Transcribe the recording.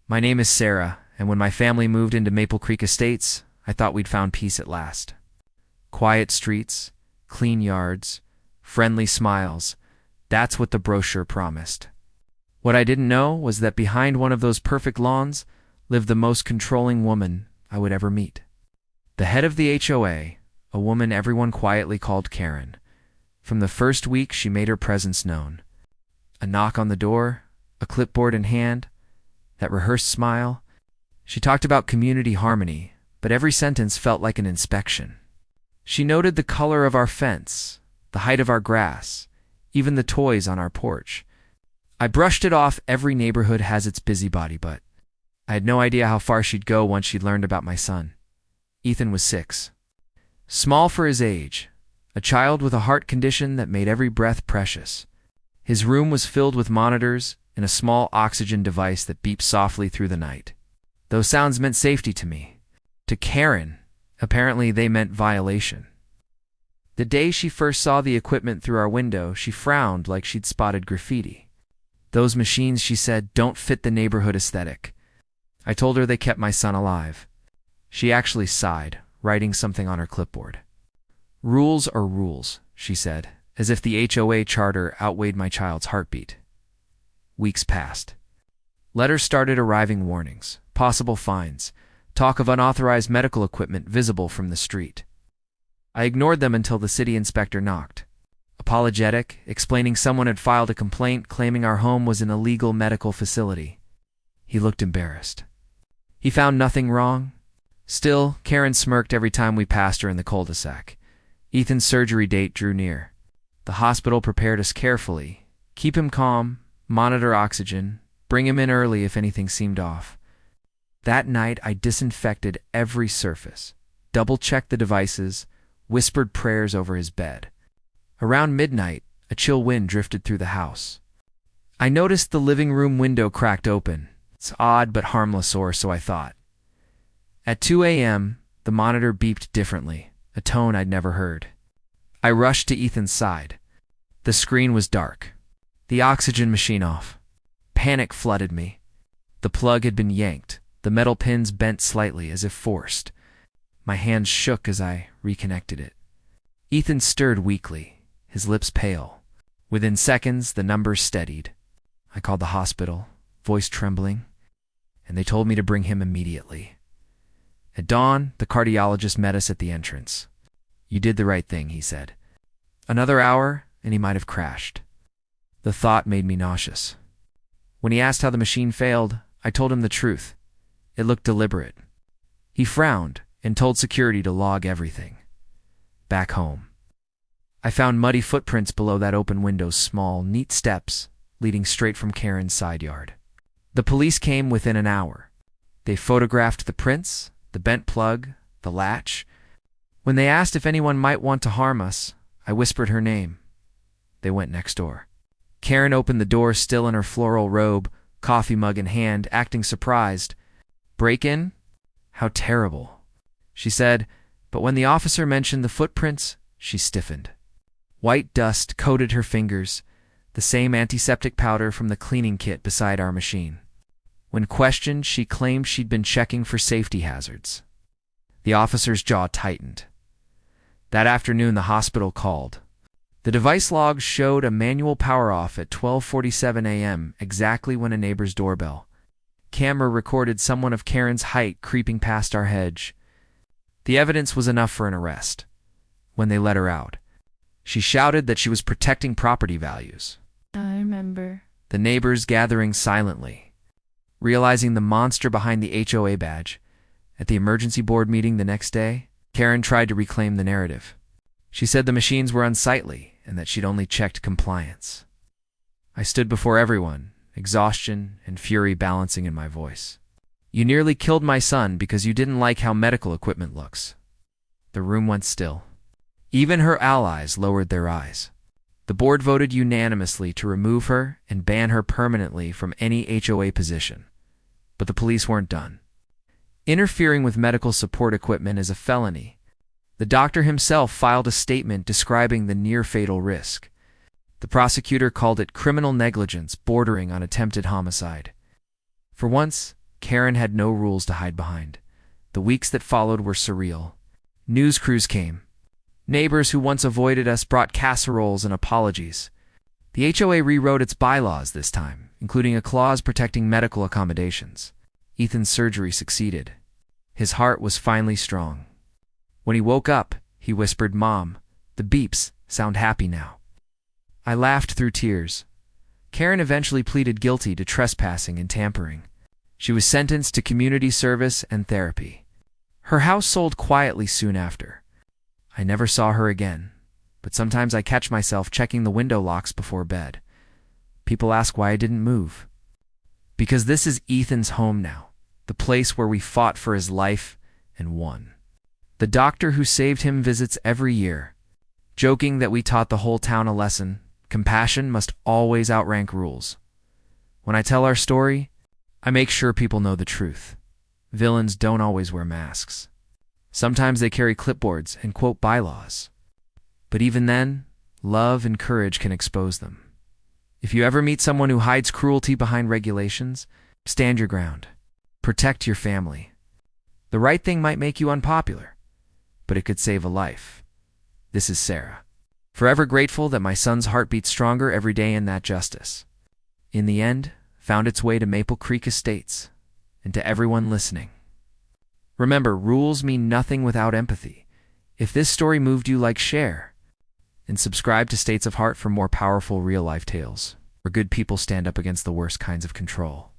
My name is Sarah, and when my family moved into Maple Creek Estates, I thought we'd found peace at last. Quiet streets, clean yards, friendly smiles. That's what the brochure promised. What I didn't know was that behind one of those perfect lawns lived the most controlling woman I would ever meet. The head of the HOA, a woman everyone quietly called Karen. From the first week, she made her presence known. A knock on the door, a clipboard in hand, that rehearsed smile. She talked about community harmony, but every sentence felt like an inspection. She noted the color of our fence, the height of our grass, even the toys on our porch. I brushed it off. Every neighborhood has its busybody, but I had no idea how far she'd go once she'd learned about my son. Ethan was 6. Small for his age, a child with a heart condition that made every breath precious. His room was filled with monitors and a small oxygen device that beeped softly through the night. Those sounds meant safety to me. To Karen, apparently they meant violation. The day she first saw the equipment through our window, she frowned like she'd spotted graffiti. Those machines, she said, don't fit the neighborhood aesthetic. I told her they kept my son alive. She actually sighed, writing something on her clipboard. Rules are rules, she said, as if the HOA charter outweighed my child's heartbeat. Weeks passed. Letters started arriving, warnings, possible fines, talk of unauthorized medical equipment visible from the street. I ignored them until the city inspector knocked. Apologetic, explaining someone had filed a complaint claiming our home was an illegal medical facility. He looked embarrassed. He found nothing wrong. Still, Karen smirked every time we passed her in the cul-de-sac. Ethan's surgery date drew near. The hospital prepared us carefully. Keep him calm, monitor oxygen, bring him in early if anything seemed off. That night, I disinfected every surface, double-checked the devices, whispered prayers over his bed. Around midnight, a chill wind drifted through the house. I noticed the living room window cracked open. It's odd but harmless, or so I thought. At 2 a.m., the monitor beeped differently, a tone I'd never heard. I rushed to Ethan's side. The screen was dark. The oxygen machine off. Panic flooded me. The plug had been yanked, the metal pins bent slightly as if forced. My hands shook as I reconnected it. Ethan stirred weakly, his lips pale. Within seconds, the numbers steadied. I called the hospital, voice trembling, and they told me to bring him immediately. At dawn, the cardiologist met us at the entrance. "You did the right thing," he said. Another hour, and he might have crashed. The thought made me nauseous. When he asked how the machine failed, I told him the truth. It looked deliberate. He frowned and told security to log everything. Back home, I found muddy footprints below that open window's small, neat steps leading straight from Karen's side yard. The police came within an hour. They photographed the prints, the bent plug, the latch. When they asked if anyone might want to harm us, I whispered her name. They went next door. Karen opened the door, still in her floral robe, coffee mug in hand, acting surprised. "Break-in? How terrible," she said, but when the officer mentioned the footprints, she stiffened. White dust coated her fingers, the same antiseptic powder from the cleaning kit beside our machine. When questioned, she claimed she'd been checking for safety hazards. The officer's jaw tightened. That afternoon, the hospital called. The device logs showed a manual power-off at 12:47 a.m., exactly when a neighbor's doorbell. Camera recorded someone of Karen's height creeping past our hedge. The evidence was enough for an arrest. When they let her out, she shouted that she was protecting property values. I remember. The neighbors gathering silently. Realizing the monster behind the HOA badge, at the emergency board meeting the next day, Karen tried to reclaim the narrative. She said the machines were unsightly and that she'd only checked compliance. I stood before everyone, exhaustion and fury balancing in my voice. "You nearly killed my son because you didn't like how medical equipment looks." The room went still. Even her allies lowered their eyes. The board voted unanimously to remove her and ban her permanently from any HOA position. But the police weren't done. Interfering with medical support equipment is a felony. The doctor himself filed a statement describing the near-fatal risk. The prosecutor called it criminal negligence bordering on attempted homicide. For once, Karen had no rules to hide behind. The weeks that followed were surreal. News crews came. Neighbors who once avoided us brought casseroles and apologies. The HOA rewrote its bylaws this time, including a clause protecting medical accommodations. Ethan's surgery succeeded. His heart was finally strong. When he woke up, he whispered, "Mom, the beeps sound happy now." I laughed through tears. Karen eventually pleaded guilty to trespassing and tampering. She was sentenced to community service and therapy. Her house sold quietly soon after. I never saw her again, but sometimes I catch myself checking the window locks before bed. People ask why I didn't move. Because this is Ethan's home now, the place where we fought for his life and won. The doctor who saved him visits every year, joking that we taught the whole town a lesson: compassion must always outrank rules. When I tell our story, I make sure people know the truth. Villains don't always wear masks. Sometimes they carry clipboards and quote bylaws. But even then, love and courage can expose them. If you ever meet someone who hides cruelty behind regulations, stand your ground. Protect your family. The right thing might make you unpopular, but it could save a life. This is Sarah. Forever grateful that my son's heart beats stronger every day in that justice. In the end, found its way to Maple Creek Estates, and to everyone listening. Remember, rules mean nothing without empathy. If this story moved you, share, and subscribe to States of Heart for more powerful real-life tales, where good people stand up against the worst kinds of control.